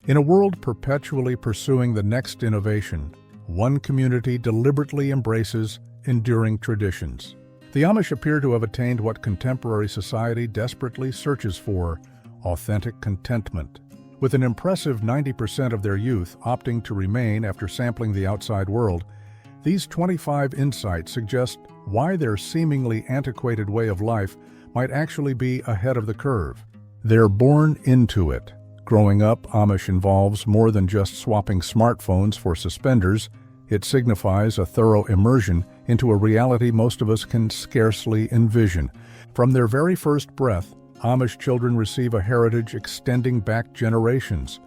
In a world perpetually pursuing the next innovation, one community deliberately embraces enduring traditions. The Amish appear to have attained what contemporary society desperately searches for: authentic contentment. With an impressive 90% of their youth opting to remain after sampling the outside world, these 25 insights suggest why their seemingly antiquated way of life might actually be ahead of the curve. They're born into it. Growing up Amish involves more than just swapping smartphones for suspenders. It signifies a thorough immersion into a reality most of us can scarcely envision. From their very first breath, Amish children receive a heritage extending back generations,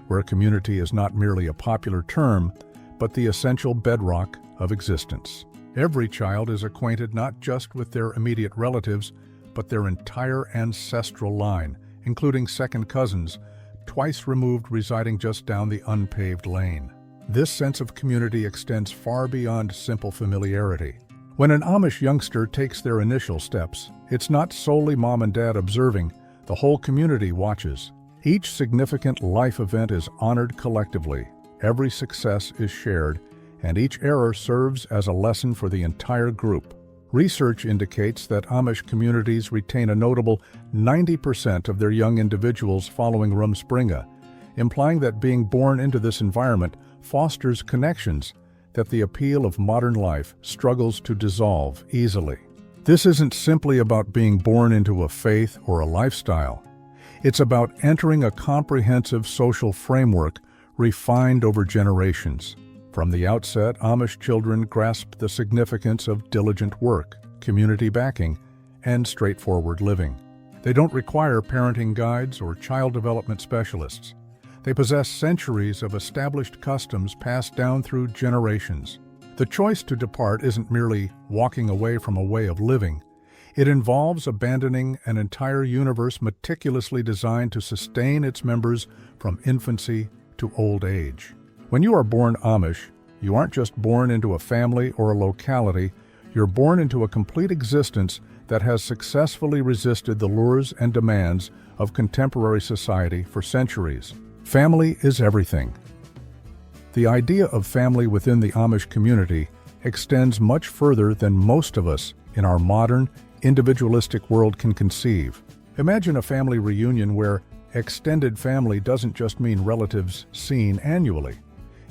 where community is not merely a popular term, but the essential bedrock of existence. Every child is acquainted not just with their immediate relatives, but their entire ancestral line, including second cousins, twice removed, residing just down the unpaved lane. This sense of community extends far beyond simple familiarity. When an Amish youngster takes their initial steps, it's not solely mom and dad observing, the whole community watches. Each significant life event is honored collectively, every success is shared, and each error serves as a lesson for the entire group. Research indicates that Amish communities retain a notable 90% of their young individuals following Rumspringa, implying that being born into this environment fosters connections that the appeal of modern life struggles to dissolve easily. This isn't simply about being born into a faith or a lifestyle. It's about entering a comprehensive social framework refined over generations. From the outset, Amish children grasp the significance of diligent work, community backing, and straightforward living. They don't require parenting guides or child development specialists. They possess centuries of established customs passed down through generations. The choice to depart isn't merely walking away from a way of living. It involves abandoning an entire universe meticulously designed to sustain its members from infancy to old age. When you are born Amish, you aren't just born into a family or a locality, you're born into a complete existence that has successfully resisted the lures and demands of contemporary society for centuries. Family is everything. The idea of family within the Amish community extends much further than most of us in our modern, individualistic world can conceive. Imagine a family reunion where extended family doesn't just mean relatives seen annually.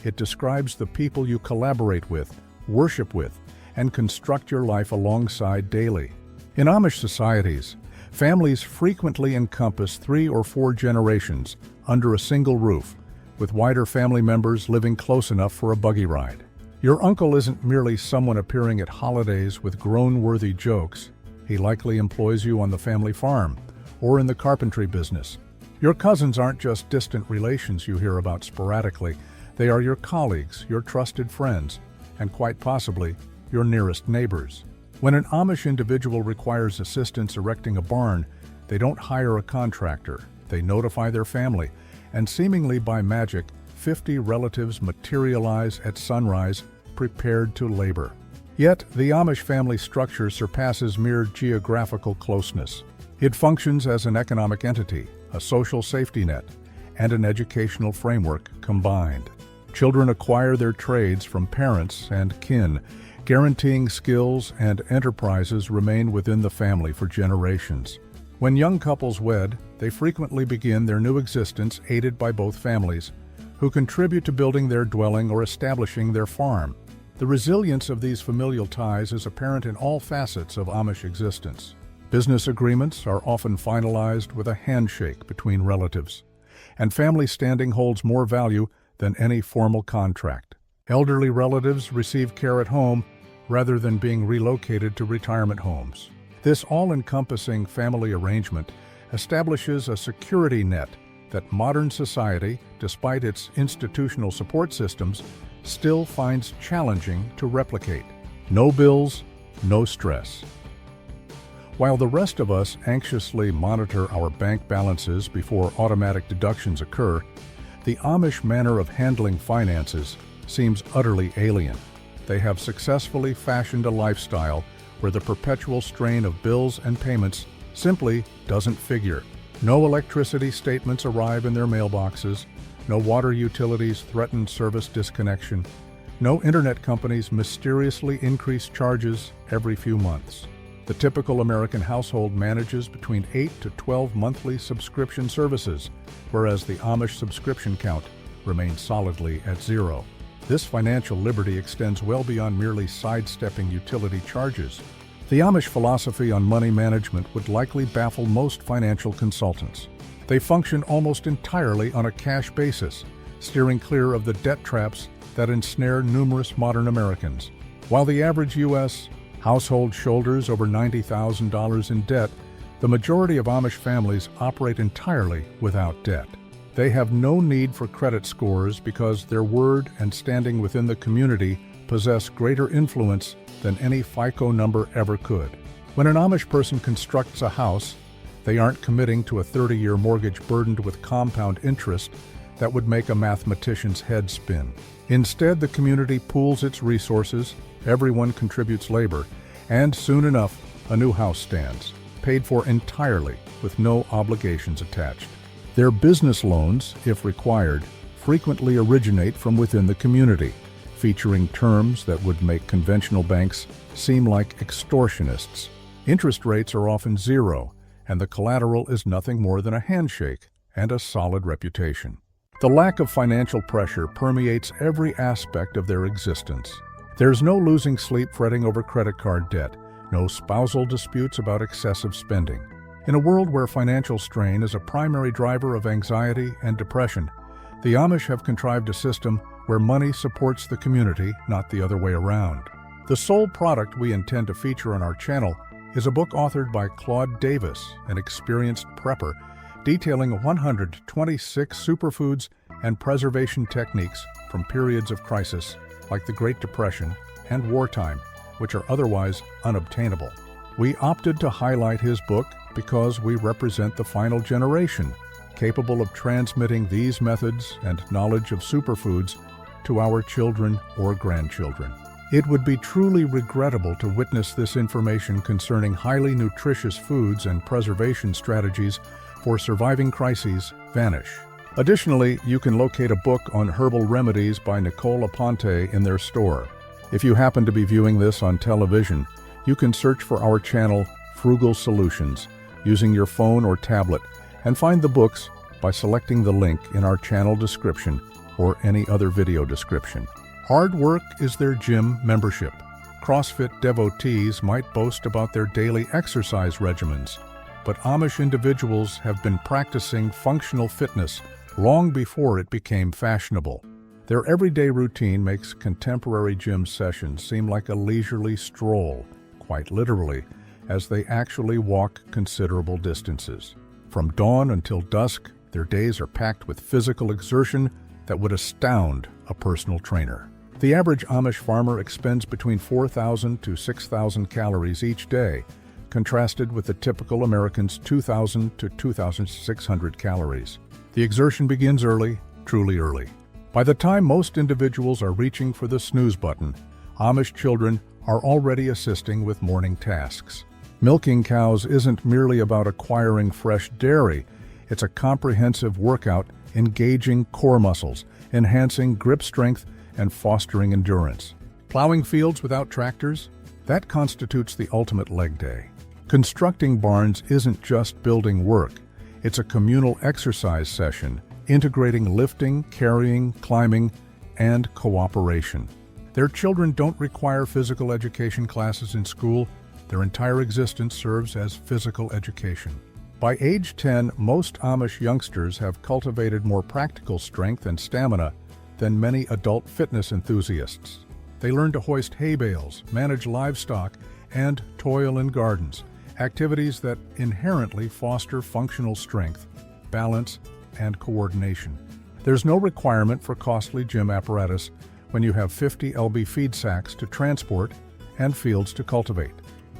It describes the people you collaborate with, worship with, and construct your life alongside daily. In Amish societies, families frequently encompass 3 or 4 generations under a single roof, with wider family members living close enough for a buggy ride. Your uncle isn't merely someone appearing at holidays with groan-worthy jokes. He likely employs you on the family farm or in the carpentry business. Your cousins aren't just distant relations you hear about sporadically. They are your colleagues, your trusted friends, and quite possibly your nearest neighbors. When an Amish individual requires assistance erecting a barn, they don't hire a contractor. They notify their family, and seemingly by magic, 50 relatives materialize at sunrise, prepared to labor. Yet, the Amish family structure surpasses mere geographical closeness. It functions as an economic entity, a social safety net, and an educational framework combined. Children acquire their trades from parents and kin, guaranteeing skills and enterprises remain within the family for generations. When young couples wed, they frequently begin their new existence aided by both families, who contribute to building their dwelling or establishing their farm. The resilience of these familial ties is apparent in all facets of Amish existence. Business agreements are often finalized with a handshake between relatives, and family standing holds more value than any formal contract. Elderly relatives receive care at home rather than being relocated to retirement homes. This all-encompassing family arrangement establishes a security net that modern society, despite its institutional support systems, still finds challenging to replicate. No bills, no stress. While the rest of us anxiously monitor our bank balances before automatic deductions occur, the Amish manner of handling finances seems utterly alien. They have successfully fashioned a lifestyle where the perpetual strain of bills and payments simply doesn't figure. No electricity statements arrive in their mailboxes, No water utilities threaten service disconnection. No internet companies mysteriously increase charges every few months. The typical American household manages between 8 to 12 monthly subscription services, whereas the Amish subscription count remains solidly at 0. This financial liberty extends well beyond merely sidestepping utility charges. The Amish philosophy on money management would likely baffle most financial consultants. They function almost entirely on a cash basis, steering clear of the debt traps that ensnare numerous modern Americans. While the average U.S. household shoulders over $90,000 in debt, the majority of Amish families operate entirely without debt. They have no need for credit scores because their word and standing within the community possess greater influence than any FICO number ever could. When an Amish person constructs a house, they aren't committing to a 30-year mortgage burdened with compound interest that would make a mathematician's head spin. Instead, the community pools its resources, everyone contributes labor, and soon enough, a new house stands, paid for entirely with no obligations attached. Their business loans, if required, frequently originate from within the community, featuring terms that would make conventional banks seem like extortionists. Interest rates are often zero, and the collateral is nothing more than a handshake and a solid reputation. The lack of financial pressure permeates every aspect of their existence. There's no losing sleep fretting over credit card debt, no spousal disputes about excessive spending. In a world where financial strain is a primary driver of anxiety and depression, the Amish have contrived a system where money supports the community, not the other way around. The sole product we intend to feature on our channel is a book authored by Claude Davis, an experienced prepper, detailing 126 superfoods and preservation techniques from periods of crisis like the Great Depression and wartime, which are otherwise unobtainable. We opted to highlight his book because we represent the final generation, capable of transmitting these methods and knowledge of superfoods to our children or grandchildren. It would be truly regrettable to witness this information concerning highly nutritious foods and preservation strategies for surviving crises vanish. Additionally, you can locate a book on herbal remedies by Nicole Aponte in their store. If you happen to be viewing this on television, you can search for our channel, Frugal Solutions, using your phone or tablet, and find the books by selecting the link in our channel description or any other video description. Hard work is their gym membership. CrossFit devotees might boast about their daily exercise regimens, but Amish individuals have been practicing functional fitness long before it became fashionable. Their everyday routine makes contemporary gym sessions seem like a leisurely stroll, quite literally, as they actually walk considerable distances. From dawn until dusk, their days are packed with physical exertion that would astound a personal trainer. The average Amish farmer expends between 4,000 to 6,000 calories each day, contrasted with the typical American's 2,000 to 2,600 calories. The exertion begins early, truly early. By the time most individuals are reaching for the snooze button, Amish children are already assisting with morning tasks. Milking cows isn't merely about acquiring fresh dairy, it's a comprehensive workout engaging core muscles, enhancing grip strength, and fostering endurance. Plowing fields without tractors? That constitutes the ultimate leg day. Constructing barns isn't just building work, it's a communal exercise session, integrating lifting, carrying, climbing, and cooperation. Their children don't require physical education classes in school. Their entire existence serves as physical education. By age 10, most Amish youngsters have cultivated more practical strength and stamina than many adult fitness enthusiasts. They learn to hoist hay bales, manage livestock, and toil in gardens, activities that inherently foster functional strength, balance, and coordination. There's no requirement for costly gym apparatus when you have 50 lb feed sacks to transport and fields to cultivate.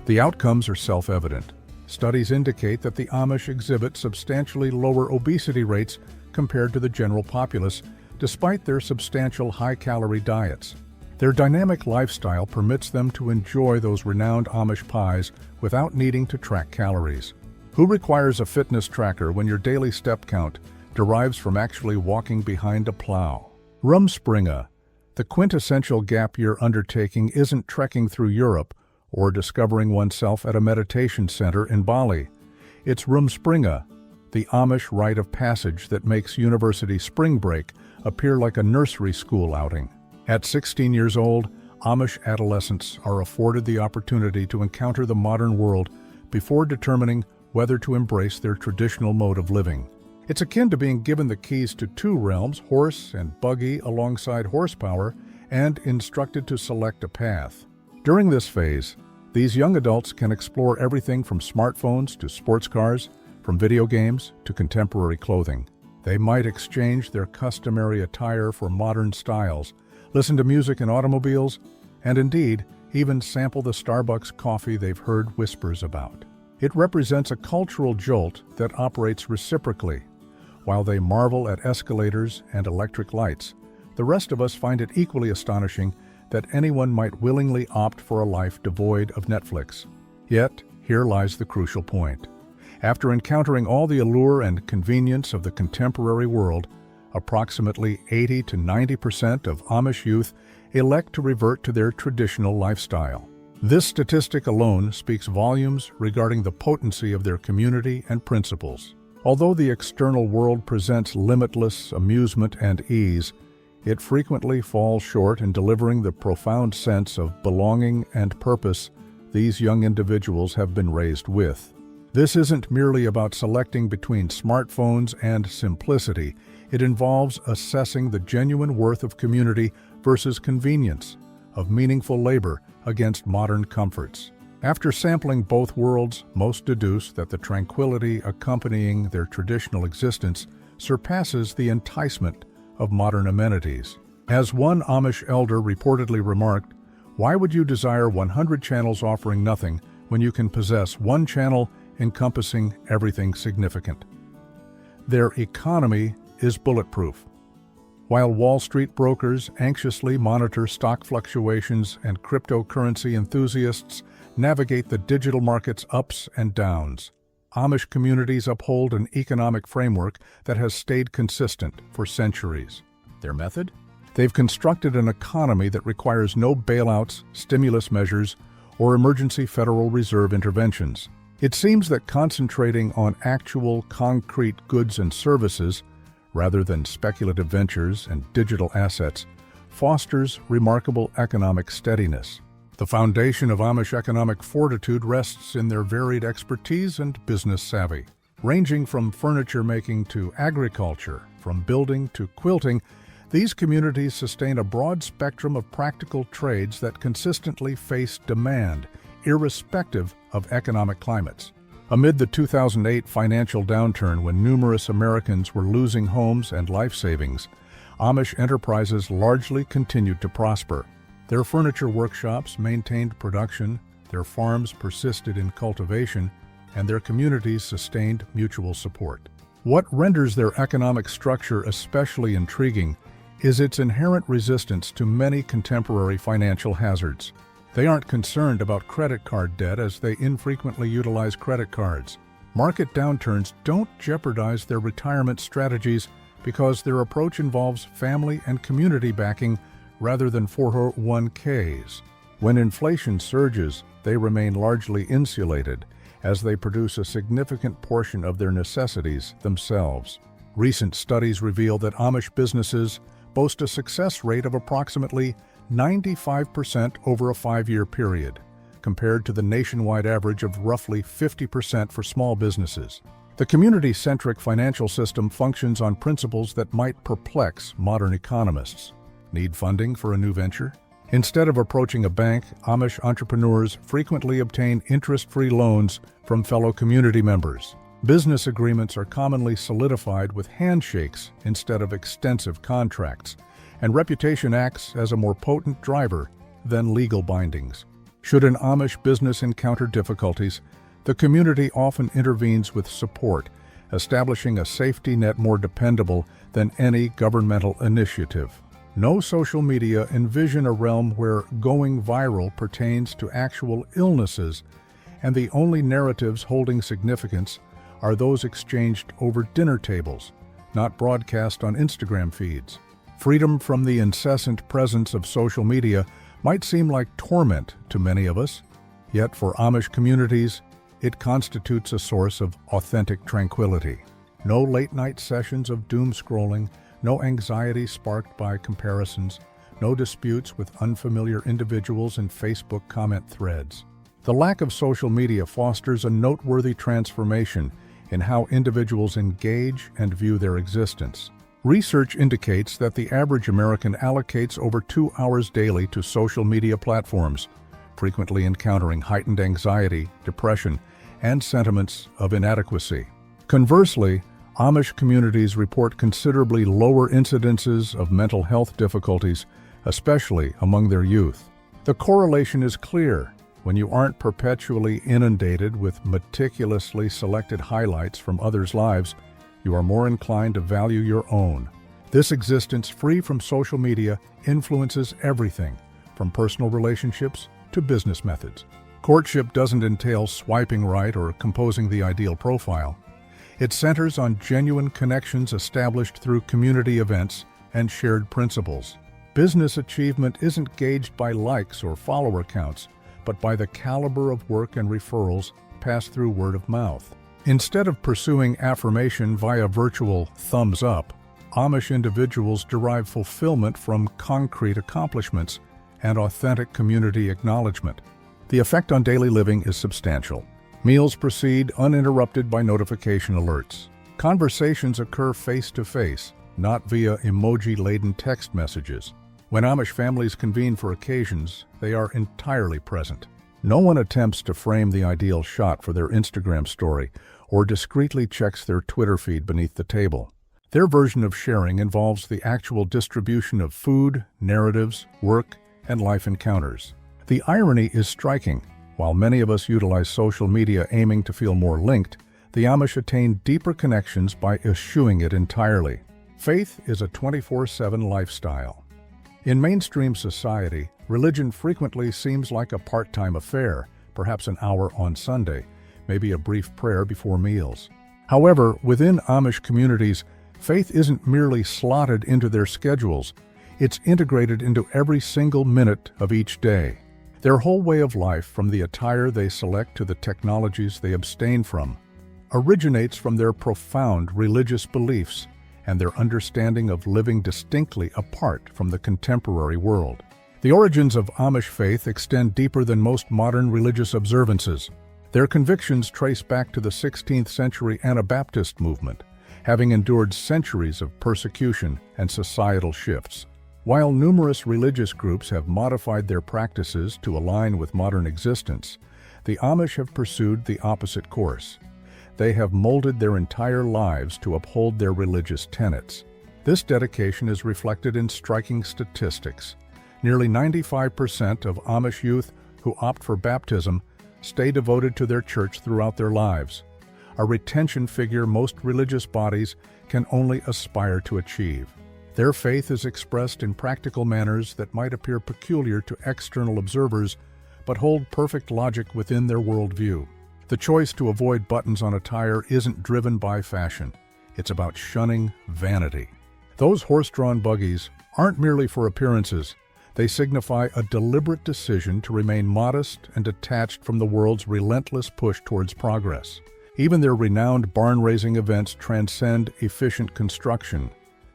The outcomes are self-evident. Studies indicate that the Amish exhibit substantially lower obesity rates compared to the general populace, despite their substantial high-calorie diets. Their dynamic lifestyle permits them to enjoy those renowned Amish pies without needing to track calories. Who requires a fitness tracker when your daily step count derives from actually walking behind a plow. Rumspringa, the quintessential gap year undertaking, isn't trekking through Europe or discovering oneself at a meditation center in Bali. It's Rumspringa, the Amish rite of passage that makes university spring break appear like a nursery school outing. At 16 years old, Amish adolescents are afforded the opportunity to encounter the modern world before determining whether to embrace their traditional mode of living. It's akin to being given the keys to two realms, horse and buggy alongside horsepower, and instructed to select a path. During this phase, these young adults can explore everything from smartphones to sports cars, from video games to contemporary clothing. They might exchange their customary attire for modern styles, listen to music in automobiles, and indeed, even sample the Starbucks coffee they've heard whispers about. It represents a cultural jolt that operates reciprocally. While they marvel at escalators and electric lights, the rest of us find it equally astonishing that anyone might willingly opt for a life devoid of Netflix. Yet, here lies the crucial point. After encountering all the allure and convenience of the contemporary world, approximately 80 to 90% of Amish youth elect to revert to their traditional lifestyle. This statistic alone speaks volumes regarding the potency of their community and principles. Although the external world presents limitless amusement and ease, it frequently falls short in delivering the profound sense of belonging and purpose these young individuals have been raised with. This isn't merely about selecting between smartphones and simplicity. It involves assessing the genuine worth of community versus convenience, of meaningful labor against modern comforts. After sampling both worlds, most deduce that the tranquility accompanying their traditional existence surpasses the enticement of modern amenities. As one Amish elder reportedly remarked, "Why would you desire 100 channels offering nothing when you can possess one channel encompassing everything significant?" Their economy is bulletproof. While Wall Street brokers anxiously monitor stock fluctuations and cryptocurrency enthusiasts navigate the digital market's ups and downs, Amish communities uphold an economic framework that has stayed consistent for centuries. Their method? They've constructed an economy that requires no bailouts, stimulus measures, or emergency Federal Reserve interventions. It seems that concentrating on actual, concrete goods and services, rather than speculative ventures and digital assets, fosters remarkable economic steadiness. The foundation of Amish economic fortitude rests in their varied expertise and business savvy. Ranging from furniture making to agriculture, from building to quilting, these communities sustain a broad spectrum of practical trades that consistently face demand, irrespective of economic climates. Amid the 2008 financial downturn, when numerous Americans were losing homes and life savings, Amish enterprises largely continued to prosper. Their furniture workshops maintained production, their farms persisted in cultivation, and their communities sustained mutual support. What renders their economic structure especially intriguing is its inherent resistance to many contemporary financial hazards. They aren't concerned about credit card debt as they infrequently utilize credit cards. Market downturns don't jeopardize their retirement strategies because their approach involves family and community backing rather than 401ks. When inflation surges, they remain largely insulated as they produce a significant portion of their necessities themselves. Recent studies reveal that Amish businesses boast a success rate of approximately 95% over a 5-year period, compared to the nationwide average of roughly 50% for small businesses. The community-centric financial system functions on principles that might perplex modern economists. Need funding for a new venture? Instead of approaching a bank, Amish entrepreneurs frequently obtain interest-free loans from fellow community members. Business agreements are commonly solidified with handshakes instead of extensive contracts, and reputation acts as a more potent driver than legal bindings. Should an Amish business encounter difficulties, the community often intervenes with support, establishing a safety net more dependable than any governmental initiative. No social media envision a realm where going viral pertains to actual illnesses, and the only narratives holding significance are those exchanged over dinner tables, not broadcast on Instagram feeds. Freedom from the incessant presence of social media might seem like torment to many of us, yet for Amish communities, it constitutes a source of authentic tranquility. No late-night sessions of doom scrolling, no anxiety sparked by comparisons, no disputes with unfamiliar individuals in Facebook comment threads. The lack of social media fosters a noteworthy transformation in how individuals engage and view their existence. Research indicates that the average American allocates over 2 hours daily to social media platforms, frequently encountering heightened anxiety, depression, and sentiments of inadequacy. Conversely, Amish communities report considerably lower incidences of mental health difficulties, especially among their youth. The correlation is clear. When you aren't perpetually inundated with meticulously selected highlights from others' lives, you are more inclined to value your own. This existence free from social media influences everything, from personal relationships to business methods. Courtship doesn't entail swiping right or composing the ideal profile. It centers on genuine connections established through community events and shared principles. Business achievement isn't gauged by likes or follower counts, but by the caliber of work and referrals passed through word of mouth. Instead of pursuing affirmation via virtual thumbs up, Amish individuals derive fulfillment from concrete accomplishments and authentic community acknowledgement. The effect on daily living is substantial. Meals proceed uninterrupted by notification alerts. Conversations occur face-to-face, not via emoji-laden text messages. When Amish families convene for occasions, they are entirely present. No one attempts to frame the ideal shot for their Instagram story or discreetly checks their Twitter feed beneath the table. Their version of sharing involves the actual distribution of food, narratives, work, and life encounters. The irony is striking. While many of us utilize social media aiming to feel more linked, the Amish attain deeper connections by eschewing it entirely. Faith is a 24/7 lifestyle. In mainstream society, religion frequently seems like a part-time affair, perhaps an hour on Sunday, maybe a brief prayer before meals. However, within Amish communities, faith isn't merely slotted into their schedules, it's integrated into every single minute of each day. Their whole way of life, from the attire they select to the technologies they abstain from, originates from their profound religious beliefs and their understanding of living distinctly apart from the contemporary world. The origins of Amish faith extend deeper than most modern religious observances. Their convictions trace back to the 16th century Anabaptist movement, having endured centuries of persecution and societal shifts. While numerous religious groups have modified their practices to align with modern existence, the Amish have pursued the opposite course. They have molded their entire lives to uphold their religious tenets. This dedication is reflected in striking statistics. Nearly 95% of Amish youth who opt for baptism stay devoted to their church throughout their lives, a retention figure most religious bodies can only aspire to achieve. Their faith is expressed in practical manners that might appear peculiar to external observers, but hold perfect logic within their worldview. The choice to avoid buttons on attire isn't driven by fashion. It's about shunning vanity. Those horse-drawn buggies aren't merely for appearances. They signify a deliberate decision to remain modest and detached from the world's relentless push towards progress. Even their renowned barn-raising events transcend efficient construction.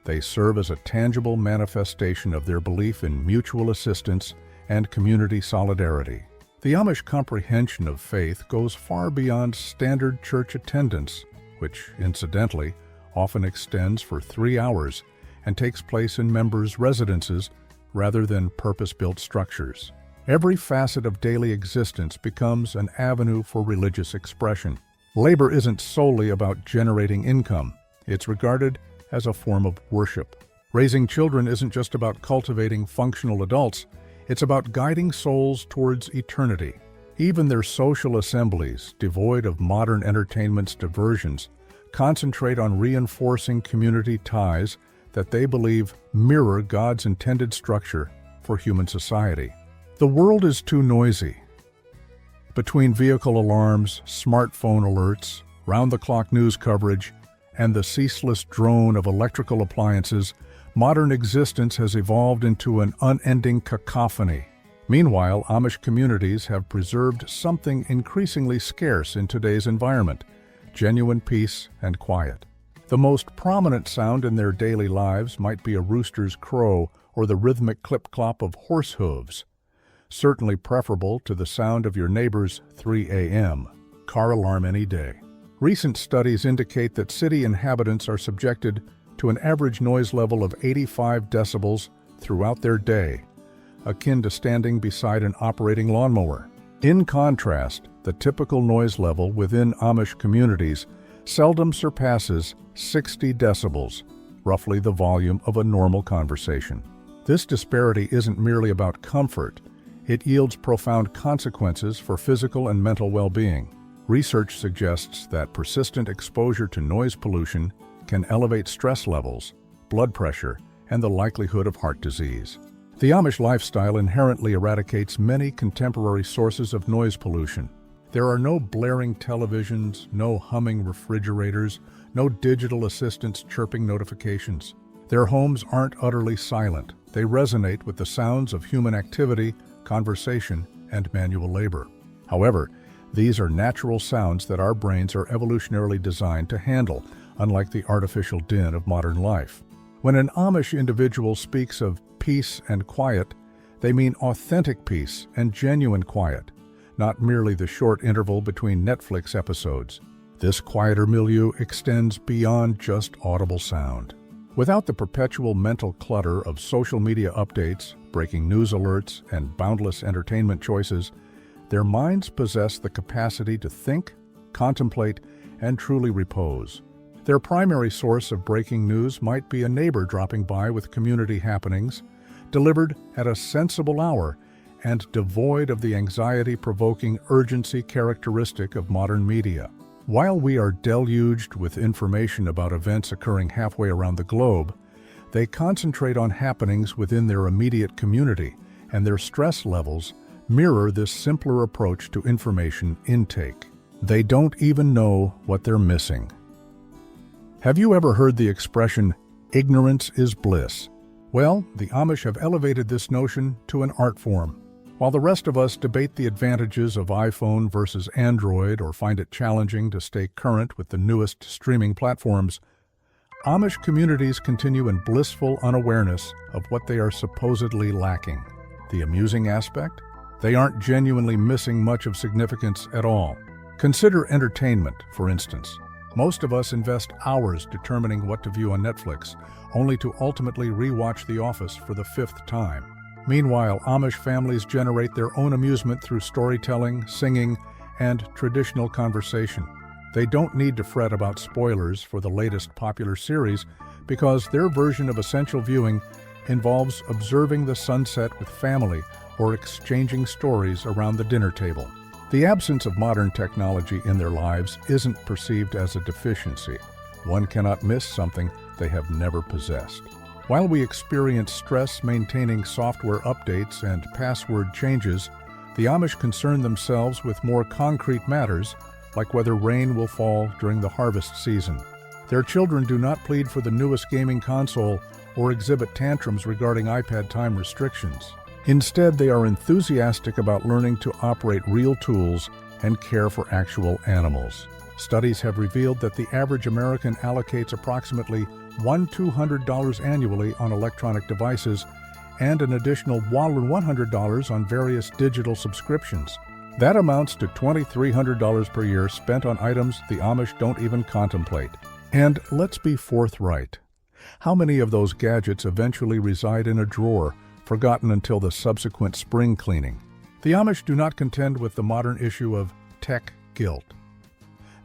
They serve as a tangible manifestation of their belief in mutual assistance and community solidarity. The Amish comprehension of faith goes far beyond standard church attendance, which, incidentally, often extends for 3 hours and takes place in members' residences rather than purpose-built structures. Every facet of daily existence becomes an avenue for religious expression. Labor isn't solely about generating income. It's regarded as a form of worship. Raising children isn't just about cultivating functional adults. It's about guiding souls towards eternity. Even their social assemblies, devoid of modern entertainment's diversions, concentrate on reinforcing community ties that they believe mirror God's intended structure for human society. The world is too noisy. Between vehicle alarms, smartphone alerts, round-the-clock news coverage, and the ceaseless drone of electrical appliances, modern existence has evolved into an unending cacophony. Meanwhile, Amish communities have preserved something increasingly scarce in today's environment: genuine peace and quiet. The most prominent sound in their daily lives might be a rooster's crow or the rhythmic clip-clop of horse hooves, certainly preferable to the sound of your neighbor's 3 a.m. car alarm any day. Recent studies indicate that city inhabitants are subjected to an average noise level of 85 decibels throughout their day, akin to standing beside an operating lawnmower. In contrast, the typical noise level within Amish communities seldom surpasses 60 decibels, roughly the volume of a normal conversation. This disparity isn't merely about comfort, it yields profound consequences for physical and mental well-being. Research suggests that persistent exposure to noise pollution can elevate stress levels, blood pressure, and the likelihood of heart disease. The Amish lifestyle inherently eradicates many contemporary sources of noise pollution. There are no blaring televisions, no humming refrigerators, no digital assistants chirping notifications. Their homes aren't utterly silent. They resonate with the sounds of human activity, conversation, and manual labor. However, these are natural sounds that our brains are evolutionarily designed to handle, unlike the artificial din of modern life. When an Amish individual speaks of peace and quiet, they mean authentic peace and genuine quiet, not merely the short interval between Netflix episodes. This quieter milieu extends beyond just audible sound. Without the perpetual mental clutter of social media updates, breaking news alerts, and boundless entertainment choices, their minds possess the capacity to think, contemplate, and truly repose. Their primary source of breaking news might be a neighbor dropping by with community happenings, delivered at a sensible hour and devoid of the anxiety-provoking urgency characteristic of modern media. While we are deluged with information about events occurring halfway around the globe, they concentrate on happenings within their immediate community, and their stress levels mirror this simpler approach to information intake. They don't even know what they're missing. Have you ever heard the expression, "ignorance is bliss"? Well, the Amish have elevated this notion to an art form. While the rest of us debate the advantages of iPhone versus Android or find it challenging to stay current with the newest streaming platforms, Amish communities continue in blissful unawareness of what they are supposedly lacking. The amusing aspect? They aren't genuinely missing much of significance at all. Consider entertainment, for instance. Most of us invest hours determining what to view on Netflix, only to ultimately rewatch The Office for the 5th time. Meanwhile, Amish families generate their own amusement through storytelling, singing, and traditional conversation. They don't need to fret about spoilers for the latest popular series because their version of essential viewing involves observing the sunset with family or exchanging stories around the dinner table. The absence of modern technology in their lives isn't perceived as a deficiency. One cannot miss something they have never possessed. While we experience stress maintaining software updates and password changes, the Amish concern themselves with more concrete matters, like whether rain will fall during the harvest season. Their children do not plead for the newest gaming console or exhibit tantrums regarding iPad time restrictions. Instead, they are enthusiastic about learning to operate real tools and care for actual animals. Studies have revealed that the average American allocates approximately $1,200 annually on electronic devices and an additional $100 on various digital subscriptions. That amounts to $2,300 per year spent on items the Amish don't even contemplate. And let's be forthright. How many of those gadgets eventually reside in a drawer, forgotten until the subsequent spring cleaning? The Amish do not contend with the modern issue of tech guilt.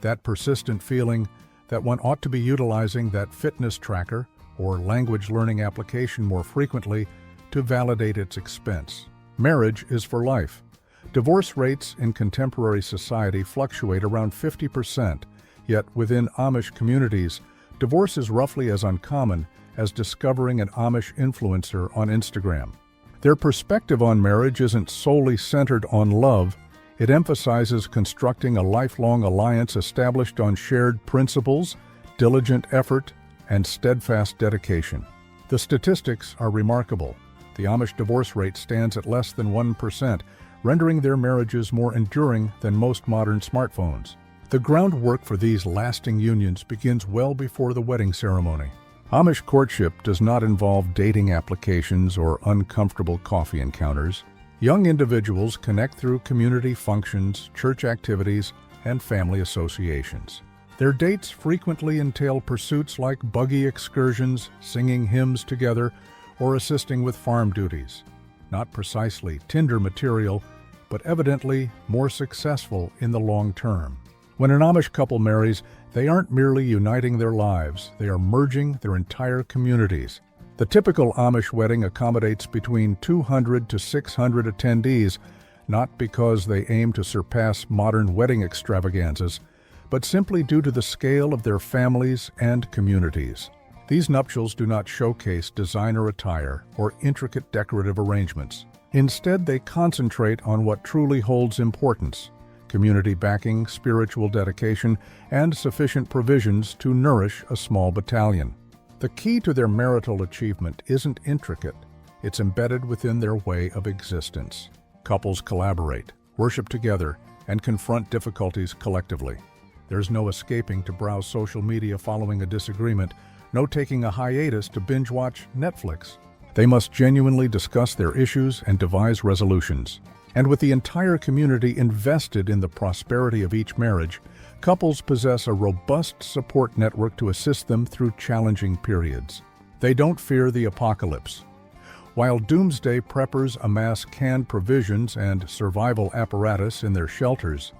That persistent feeling that one ought to be utilizing that fitness tracker or language learning application more frequently to validate its expense. Marriage is for life. Divorce rates in contemporary society fluctuate around 50%, yet within Amish communities, divorce is roughly as uncommon as discovering an Amish influencer on Instagram. Their perspective on marriage isn't solely centered on love. It emphasizes constructing a lifelong alliance established on shared principles, diligent effort, and steadfast dedication. The statistics are remarkable. The Amish divorce rate stands at less than 1%, rendering their marriages more enduring than most modern smartphones. The groundwork for these lasting unions begins well before the wedding ceremony. Amish courtship does not involve dating applications or uncomfortable coffee encounters. Young individuals connect through community functions, church activities, and family associations. Their dates frequently entail pursuits like buggy excursions, singing hymns together, or assisting with farm duties. Not precisely Tinder material, but evidently more successful in the long term. When an Amish couple marries, they aren't merely uniting their lives, they are merging their entire communities. The typical Amish wedding accommodates between 200 to 600 attendees, not because they aim to surpass modern wedding extravaganzas, but simply due to the scale of their families and communities. These nuptials do not showcase designer attire or intricate decorative arrangements. Instead, they concentrate on what truly holds importance: community backing, spiritual dedication, and sufficient provisions to nourish a small battalion. The key to their marital achievement isn't intricate, it's embedded within their way of existence. Couples collaborate, worship together, and confront difficulties collectively. There's no escaping to browse social media following a disagreement, no taking a hiatus to binge-watch Netflix. They must genuinely discuss their issues and devise resolutions. And with the entire community invested in the prosperity of each marriage, couples possess a robust support network to assist them through challenging periods. They don't fear the apocalypse. While doomsday preppers amass canned provisions and survival apparatus in their shelters,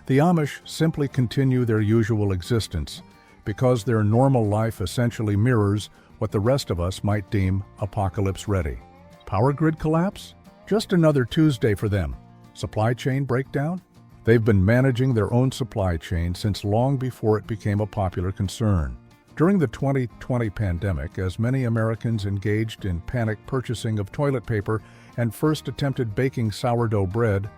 the Amish simply continue their usual existence because their normal life essentially mirrors what the rest of us might deem apocalypse-ready. Power grid collapse? Just another Tuesday for them. Supply chain breakdown? They've been managing their own supply chain since long before it became a popular concern. During the 2020 pandemic, as many Americans engaged in panic purchasing of toilet paper and first attempted baking sourdough bread,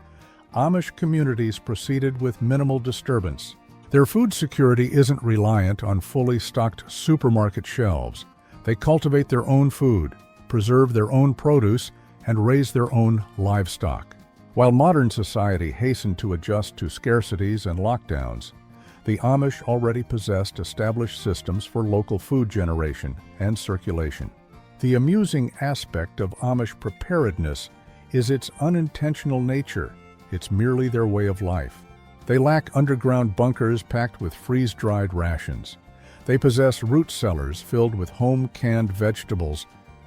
Amish communities proceeded with minimal disturbance. Their food security isn't reliant on fully stocked supermarket shelves. They cultivate their own food, preserve their own produce, and raise their own livestock. While modern society hastened to adjust to scarcities and lockdowns, the Amish already possessed established systems for local food generation and circulation. The amusing aspect of Amish preparedness is its unintentional nature. It's merely their way of life. They lack underground bunkers packed with freeze-dried rations. They possess root cellars filled with home-canned vegetables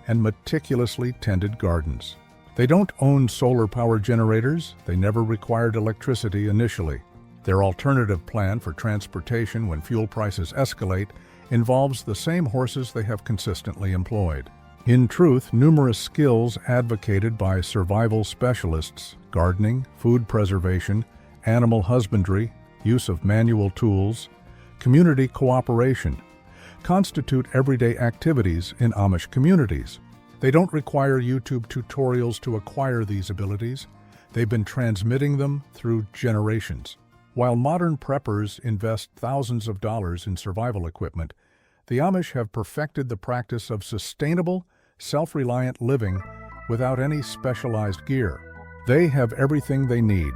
and meticulously tended gardens. They don't own solar power generators. They never required electricity initially. Their alternative plan for transportation when fuel prices escalate involves the same horses they have consistently employed. In truth, numerous skills advocated by survival specialists, gardening, food preservation, animal husbandry, use of manual tools, community cooperation, constitute everyday activities in Amish communities. They don't require YouTube tutorials to acquire these abilities. They've been transmitting them through generations. While modern preppers invest thousands of dollars in survival equipment, the Amish have perfected the practice of sustainable, self-reliant living without any specialized gear. They have everything they need.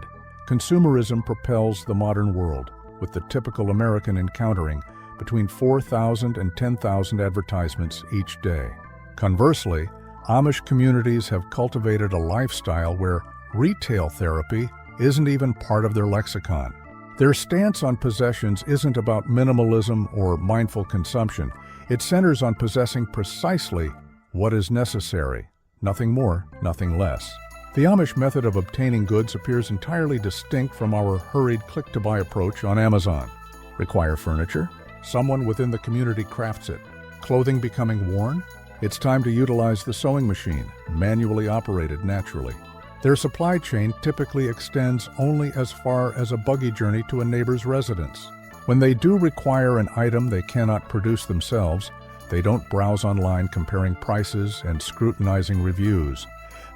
Consumerism propels the modern world, with the typical American encountering between 4,000 and 10,000 advertisements each day. Conversely, Amish communities have cultivated a lifestyle where retail therapy isn't even part of their lexicon. Their stance on possessions isn't about minimalism or mindful consumption. It centers on possessing precisely what is necessary, nothing more, nothing less. The Amish method of obtaining goods appears entirely distinct from our hurried click-to-buy approach on Amazon. Require furniture? Someone within the community crafts it. Clothing becoming worn? It's time to utilize the sewing machine, manually operated naturally. Their supply chain typically extends only as far as a buggy journey to a neighbor's residence. When they do require an item they cannot produce themselves, they don't browse online comparing prices and scrutinizing reviews.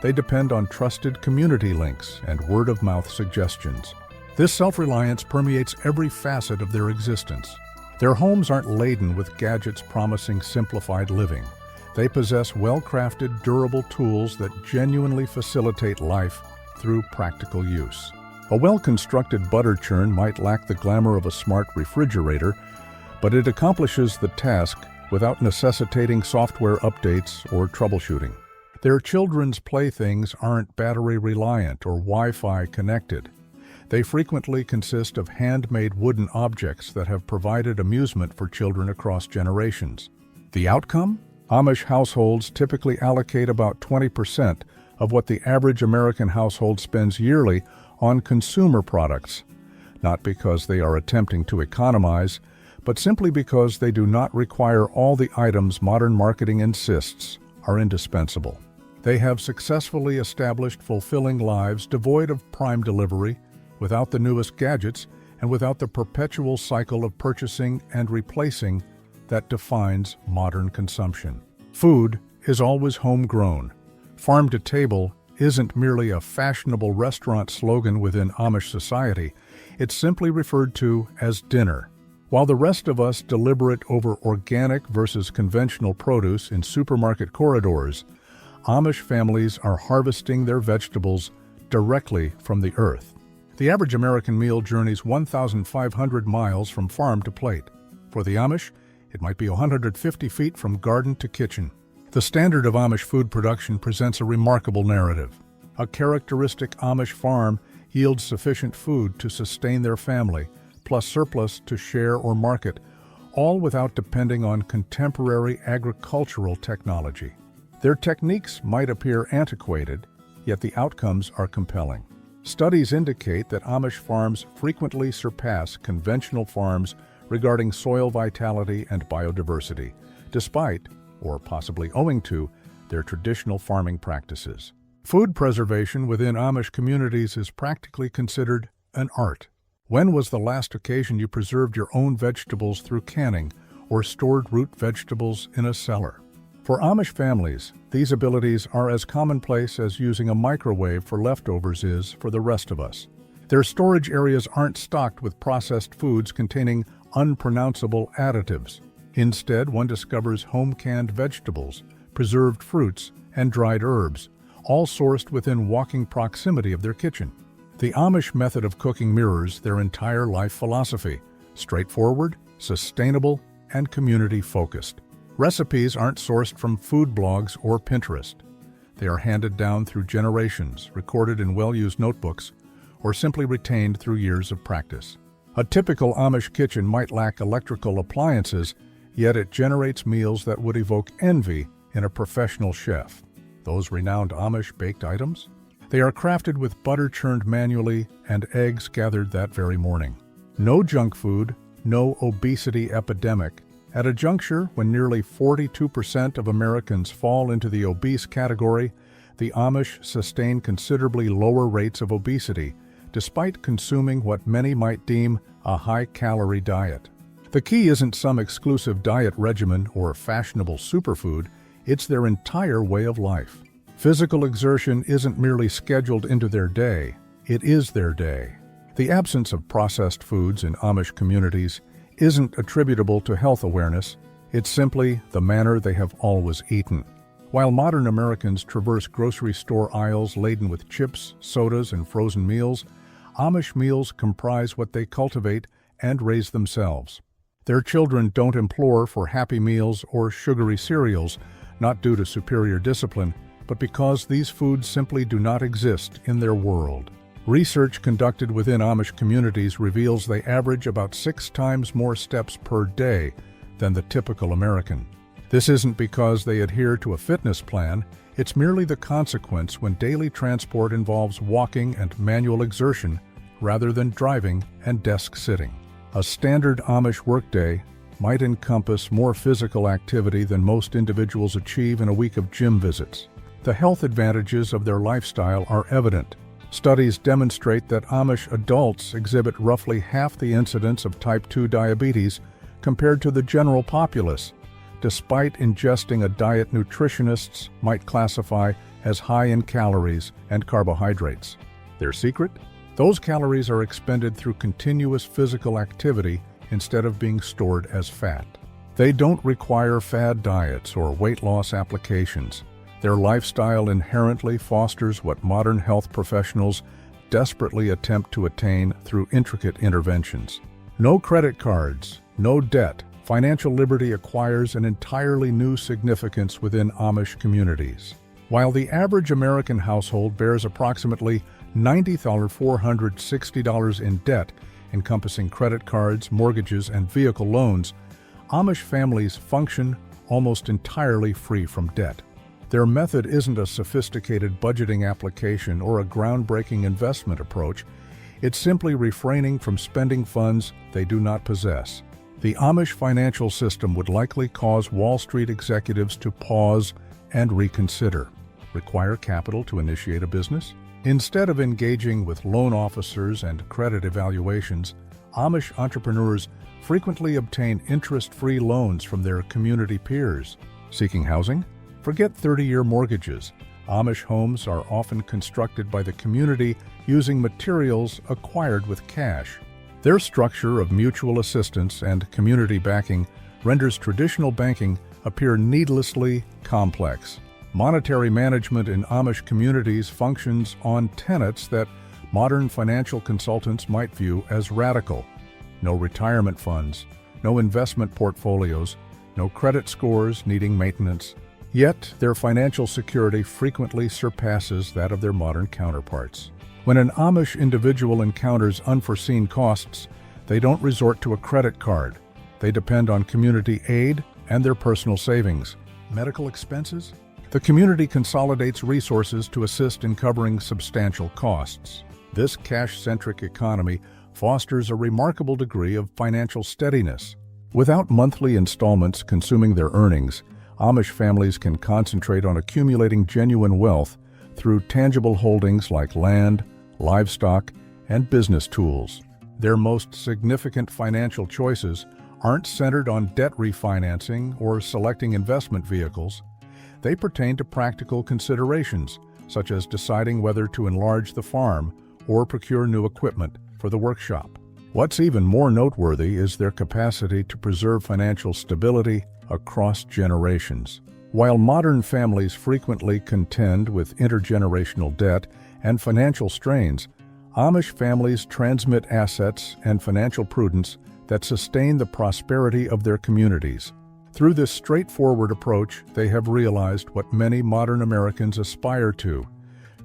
They depend on trusted community links and word-of-mouth suggestions. This self-reliance permeates every facet of their existence. Their homes aren't laden with gadgets promising simplified living. They possess well-crafted, durable tools that genuinely facilitate life through practical use. A well-constructed butter churn might lack the glamour of a smart refrigerator, but it accomplishes the task without necessitating software updates or troubleshooting. Their children's playthings aren't battery-reliant or Wi-Fi connected. They frequently consist of handmade wooden objects that have provided amusement for children across generations. The outcome? Amish households typically allocate about 20% of what the average American household spends yearly on consumer products, not because they are attempting to economize, but simply because they do not require all the items modern marketing insists are indispensable. They have successfully established fulfilling lives devoid of prime delivery, without the newest gadgets, and without the perpetual cycle of purchasing and replacing that defines modern consumption. Food is always homegrown. Farm to table isn't merely a fashionable restaurant slogan within Amish society. It's simply referred to as dinner. While the rest of us deliberate over organic versus conventional produce in supermarket corridors, Amish families are harvesting their vegetables directly from the earth. The average American meal journeys 1,500 miles from farm to plate. For the Amish, it might be 150 feet from garden to kitchen. The standard of Amish food production presents a remarkable narrative. A characteristic Amish farm yields sufficient food to sustain their family, plus surplus to share or market, all without depending on contemporary agricultural technology. Their techniques might appear antiquated, yet the outcomes are compelling. Studies indicate that Amish farms frequently surpass conventional farms regarding soil vitality and biodiversity, despite, or possibly owing to, their traditional farming practices. Food preservation within Amish communities is practically considered an art. When was the last occasion you preserved your own vegetables through canning or stored root vegetables in a cellar? For Amish families, these abilities are as commonplace as using a microwave for leftovers is for the rest of us. Their storage areas aren't stocked with processed foods containing unpronounceable additives. Instead, one discovers home-canned vegetables, preserved fruits, and dried herbs, all sourced within walking proximity of their kitchen. The Amish method of cooking mirrors their entire life philosophy: straightforward, sustainable, and community-focused. Recipes aren't sourced from food blogs or Pinterest. They are handed down through generations, recorded in well-used notebooks, or simply retained through years of practice. A typical Amish kitchen might lack electrical appliances, yet it generates meals that would evoke envy in a professional chef. Those renowned Amish baked items? They are crafted with butter churned manually and eggs gathered that very morning. No junk food, no obesity epidemic. At a juncture when nearly 42% of Americans fall into the obese category, the Amish sustain considerably lower rates of obesity, despite consuming what many might deem a high-calorie diet. The key isn't some exclusive diet regimen or fashionable superfood, it's their entire way of life. Physical exertion isn't merely scheduled into their day, it is their day. The absence of processed foods in Amish communities isn't attributable to health awareness, it's simply the manner they have always eaten. While modern Americans traverse grocery store aisles laden with chips, sodas, and frozen meals, Amish meals comprise what they cultivate and raise themselves. Their children don't implore for Happy Meals or sugary cereals, not due to superior discipline, but because these foods simply do not exist in their world. Research conducted within Amish communities reveals they average about 6 times more steps per day than the typical American. This isn't because they adhere to a fitness plan, it's merely the consequence when daily transport involves walking and manual exertion rather than driving and desk sitting. A standard Amish workday might encompass more physical activity than most individuals achieve in a week of gym visits. The health advantages of their lifestyle are evident. Studies demonstrate that Amish adults exhibit roughly half the incidence of type 2 diabetes compared to the general populace, despite ingesting a diet nutritionists might classify as high in calories and carbohydrates. Their secret? Those calories are expended through continuous physical activity instead of being stored as fat. They don't require fad diets or weight loss applications. Their lifestyle inherently fosters what modern health professionals desperately attempt to attain through intricate interventions. No credit cards, no debt. Financial liberty acquires an entirely new significance within Amish communities. While the average American household bears approximately $90,460 in debt, encompassing credit cards, mortgages, and vehicle loans, Amish families function almost entirely free from debt. Their method isn't a sophisticated budgeting application or a groundbreaking investment approach. It's simply refraining from spending funds they do not possess. The Amish financial system would likely cause Wall Street executives to pause and reconsider. Require capital to initiate a business? Instead of engaging with loan officers and credit evaluations, Amish entrepreneurs frequently obtain interest-free loans from their community peers. Seeking housing? Forget 30-year mortgages. Amish homes are often constructed by the community using materials acquired with cash. Their structure of mutual assistance and community backing renders traditional banking appear needlessly complex. Monetary management in Amish communities functions on tenets that modern financial consultants might view as radical. No retirement funds, no investment portfolios, no credit scores needing maintenance. Yet, their financial security frequently surpasses that of their modern counterparts. When an Amish individual encounters unforeseen costs, they don't resort to a credit card. They depend on community aid and their personal savings. Medical expenses? The community consolidates resources to assist in covering substantial costs. This cash-centric economy fosters a remarkable degree of financial steadiness. Without monthly installments consuming their earnings, Amish families can concentrate on accumulating genuine wealth through tangible holdings like land, livestock, and business tools. Their most significant financial choices aren't centered on debt refinancing or selecting investment vehicles. They pertain to practical considerations, such as deciding whether to enlarge the farm or procure new equipment for the workshop. What's even more noteworthy is their capacity to preserve financial stability across generations. While modern families frequently contend with intergenerational debt and financial strains, Amish families transmit assets and financial prudence that sustain the prosperity of their communities. Through this straightforward approach, they have realized what many modern Americans aspire to: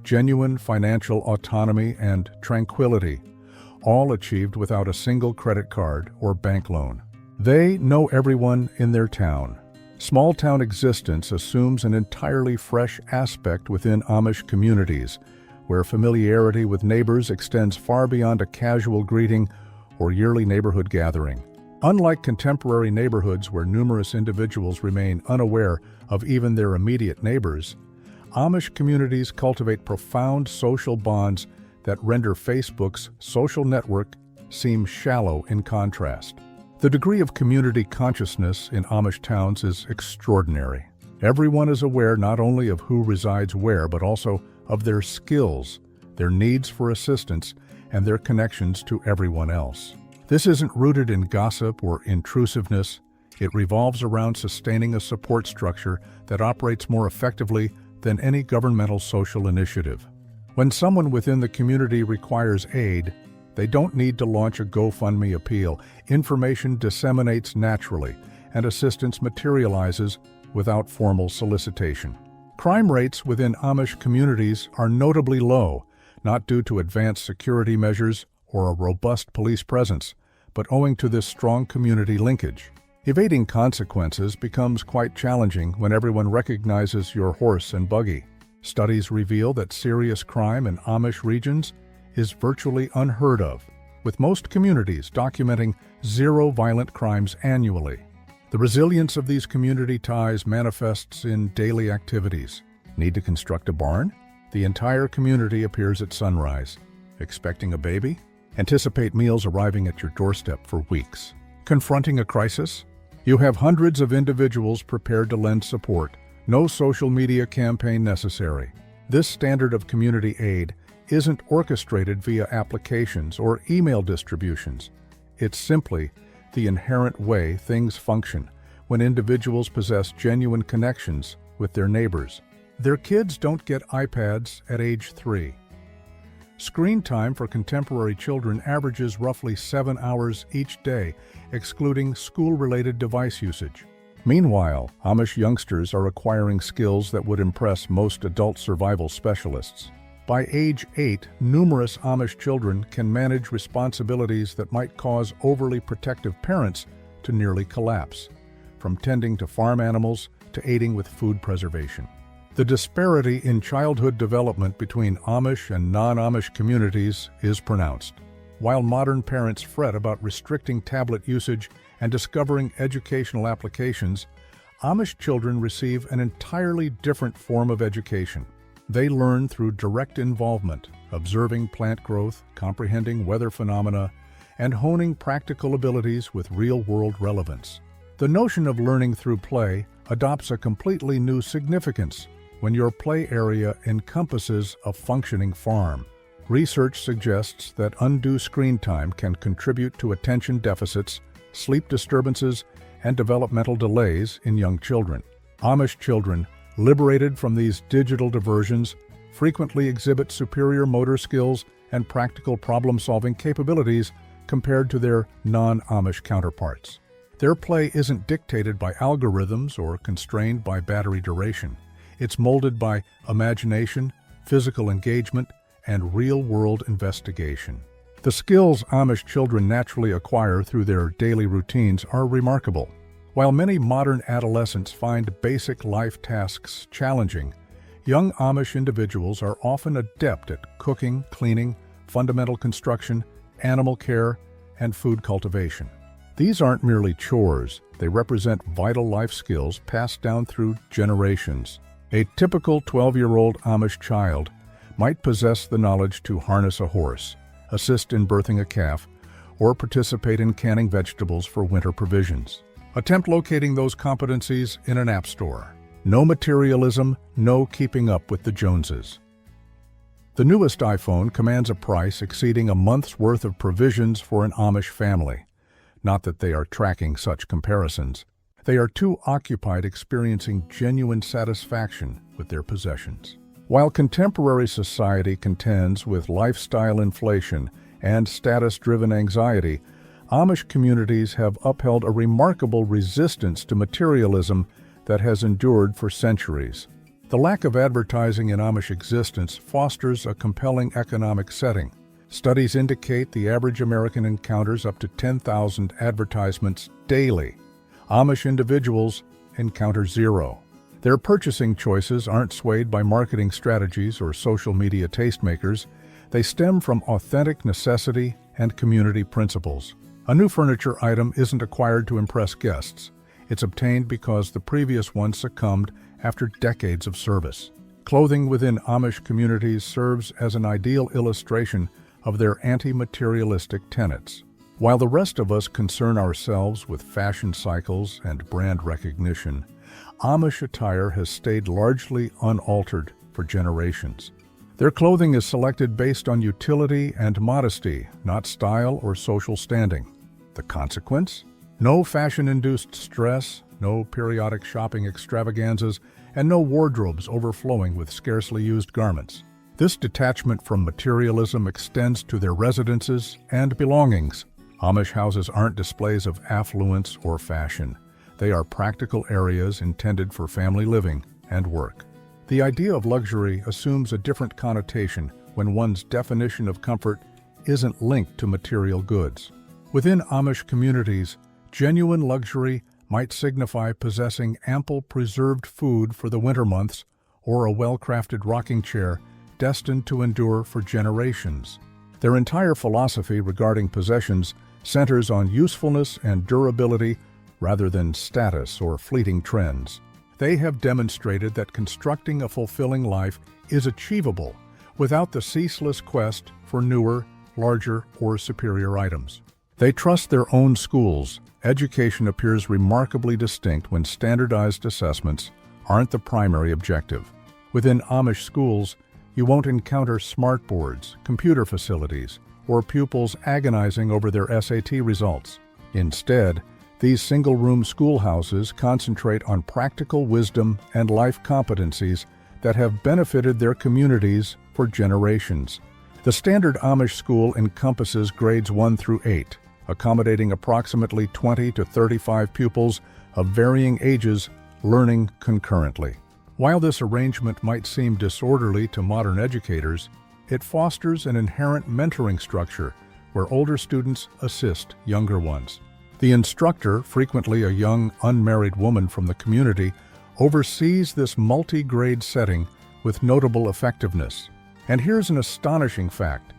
genuine financial autonomy and tranquility, all achieved without a single credit card or bank loan. They know everyone in their town. Small-town existence assumes an entirely fresh aspect within Amish communities, where familiarity with neighbors extends far beyond a casual greeting or yearly neighborhood gathering. Unlike contemporary neighborhoods where numerous individuals remain unaware of even their immediate neighbors, Amish communities cultivate profound social bonds that render Facebook's social network seem shallow in contrast. The degree of community consciousness in Amish towns is extraordinary. Everyone is aware not only of who resides where, but also of their skills, their needs for assistance, and their connections to everyone else. This isn't rooted in gossip or intrusiveness. It revolves around sustaining a support structure that operates more effectively than any governmental social initiative. When someone within the community requires aid, they don't need to launch a GoFundMe appeal. Information disseminates naturally, and assistance materializes without formal solicitation. Crime rates within Amish communities are notably low, not due to advanced security measures or a robust police presence, but owing to this strong community linkage. Evading consequences becomes quite challenging when everyone recognizes your horse and buggy. Studies reveal that serious crime in Amish regions is virtually unheard of, with most communities documenting 0 violent crimes annually. The resilience of these community ties manifests in daily activities. Need to construct a barn? The entire community appears at sunrise. Expecting a baby? Anticipate meals arriving at your doorstep for weeks. Confronting a crisis? You have hundreds of individuals prepared to lend support. No social media campaign necessary. This standard of community aid isn't orchestrated via applications or email distributions. It's simply the inherent way things function when individuals possess genuine connections with their neighbors. Their kids don't get iPads at age 3. Screen time for contemporary children averages roughly 7 hours each day, excluding school-related device usage. Meanwhile, Amish youngsters are acquiring skills that would impress most adult survival specialists. By age 8, numerous Amish children can manage responsibilities that might cause overly protective parents to nearly collapse, from tending to farm animals to aiding with food preservation. The disparity in childhood development between Amish and non-Amish communities is pronounced. While modern parents fret about restricting tablet usage and discovering educational applications, Amish children receive an entirely different form of education. They learn through direct involvement, observing plant growth, comprehending weather phenomena, and honing practical abilities with real-world relevance. The notion of learning through play adopts a completely new significance when your play area encompasses a functioning farm. Research suggests that undue screen time can contribute to attention deficits, sleep disturbances, and developmental delays in young children. Amish children, liberated from these digital diversions, frequently exhibit superior motor skills and practical problem-solving capabilities compared to their non-Amish counterparts. Their play isn't dictated by algorithms or constrained by battery duration. It's molded by imagination, physical engagement, and real-world investigation. The skills Amish children naturally acquire through their daily routines are remarkable. While many modern adolescents find basic life tasks challenging, young Amish individuals are often adept at cooking, cleaning, fundamental construction, animal care, and food cultivation. These aren't merely chores, they represent vital life skills passed down through generations. A typical 12-year-old Amish child might possess the knowledge to harness a horse, assist in birthing a calf, or participate in canning vegetables for winter provisions. Attempt locating those competencies in an app store. No materialism, no keeping up with the Joneses. The newest iPhone commands a price exceeding a month's worth of provisions for an Amish family. Not that they are tracking such comparisons. They are too occupied experiencing genuine satisfaction with their possessions. While contemporary society contends with lifestyle inflation and status-driven anxiety, Amish communities have upheld a remarkable resistance to materialism that has endured for centuries. The lack of advertising in Amish existence fosters a compelling economic setting. Studies indicate the average American encounters up to 10,000 advertisements daily. Amish individuals encounter 0. Their purchasing choices aren't swayed by marketing strategies or social media tastemakers. They stem from authentic necessity and community principles. A new furniture item isn't acquired to impress guests. It's obtained because the previous one succumbed after decades of service. Clothing within Amish communities serves as an ideal illustration of their anti-materialistic tenets. While the rest of us concern ourselves with fashion cycles and brand recognition, Amish attire has stayed largely unaltered for generations. Their clothing is selected based on utility and modesty, not style or social standing. The consequence? No fashion-induced stress, no periodic shopping extravaganzas, and no wardrobes overflowing with scarcely used garments. This detachment from materialism extends to their residences and belongings. Amish houses aren't displays of affluence or fashion. They are practical areas intended for family living and work. The idea of luxury assumes a different connotation when one's definition of comfort isn't linked to material goods. Within Amish communities, genuine luxury might signify possessing ample preserved food for the winter months or a well-crafted rocking chair destined to endure for generations. Their entire philosophy regarding possessions centers on usefulness and durability rather than status or fleeting trends. They have demonstrated that constructing a fulfilling life is achievable without the ceaseless quest for newer, larger, or superior items. They trust their own schools. Education appears remarkably distinct when standardized assessments aren't the primary objective. Within Amish schools, you won't encounter smartboards, computer facilities, or pupils agonizing over their SAT results. Instead, these single-room schoolhouses concentrate on practical wisdom and life competencies that have benefited their communities for generations. The standard Amish school encompasses grades 1 through 8, accommodating approximately 20 to 35 pupils of varying ages learning concurrently. While this arrangement might seem disorderly to modern educators, it fosters an inherent mentoring structure where older students assist younger ones. The instructor, frequently a young, unmarried woman from the community, oversees this multi-grade setting with notable effectiveness. And here's an astonishing fact.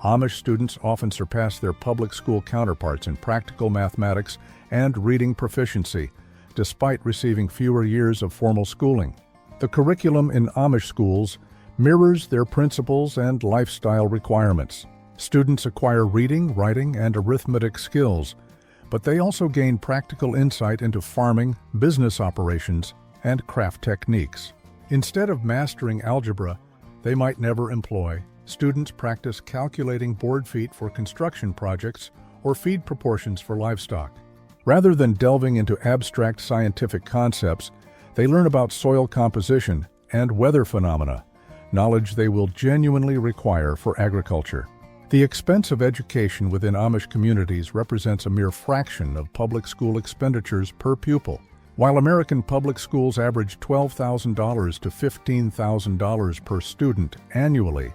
Amish students often surpass their public school counterparts in practical mathematics and reading proficiency, despite receiving fewer years of formal schooling. The curriculum in Amish schools mirrors their principles and lifestyle requirements. Students acquire reading, writing, and arithmetic skills, but they also gain practical insight into farming, business operations, and craft techniques. Instead of mastering algebra they might never employ, students practice calculating board feet for construction projects or feed proportions for livestock. Rather than delving into abstract scientific concepts, they learn about soil composition and weather phenomena, knowledge they will genuinely require for agriculture. The expense of education within Amish communities represents a mere fraction of public school expenditures per pupil. While American public schools average $12,000 to $15,000 per student annually,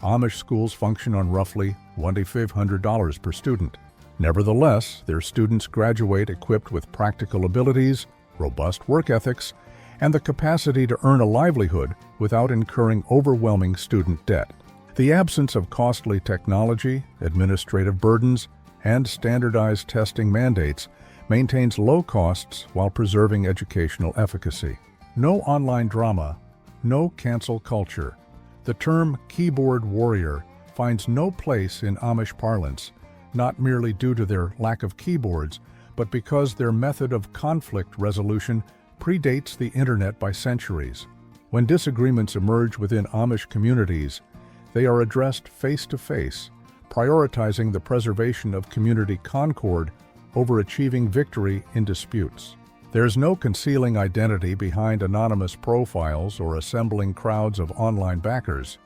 Amish schools function on roughly $2,500 per student. Nevertheless, their students graduate equipped with practical abilities, robust work ethics, and the capacity to earn a livelihood without incurring overwhelming student debt. The absence of costly technology, administrative burdens, and standardized testing mandates maintains low costs while preserving educational efficacy. No online drama, no cancel culture. The term keyboard warrior finds no place in Amish parlance, not merely due to their lack of keyboards, but because their method of conflict resolution predates the internet by centuries. When disagreements emerge within Amish communities, they are addressed face-to-face, prioritizing the preservation of community concord over achieving victory in disputes. There's no concealing identity behind anonymous profiles or assembling crowds of online backers.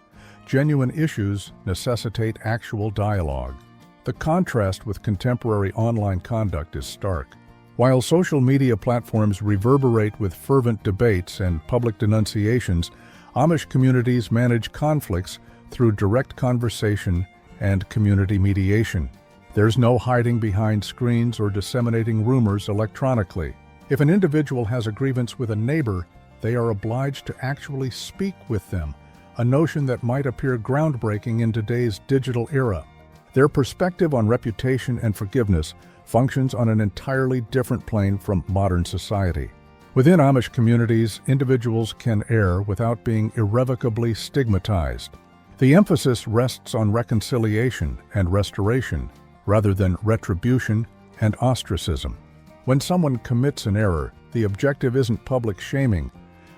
Genuine issues necessitate actual dialogue. The contrast with contemporary online conduct is stark. While social media platforms reverberate with fervent debates and public denunciations, Amish communities manage conflicts through direct conversation and community mediation. There's no hiding behind screens or disseminating rumors electronically. If an individual has a grievance with a neighbor, they are obliged to actually speak with them, a notion that might appear groundbreaking in today's digital era. Their perspective on reputation and forgiveness functions on an entirely different plane from modern society. Within Amish communities, individuals can err without being irrevocably stigmatized. The emphasis rests on reconciliation and restoration, rather than retribution and ostracism. When someone commits an error, the objective isn't public shaming,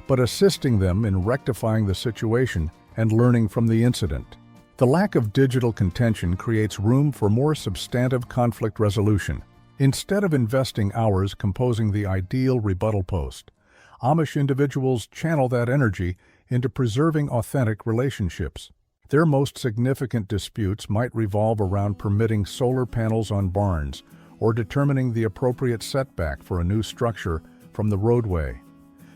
but assisting them in rectifying the situation and learning from the incident. The lack of digital contention creates room for more substantive conflict resolution. Instead of investing hours composing the ideal rebuttal post, Amish individuals channel that energy into preserving authentic relationships. Their most significant disputes might revolve around permitting solar panels on barns or determining the appropriate setback for a new structure from the roadway.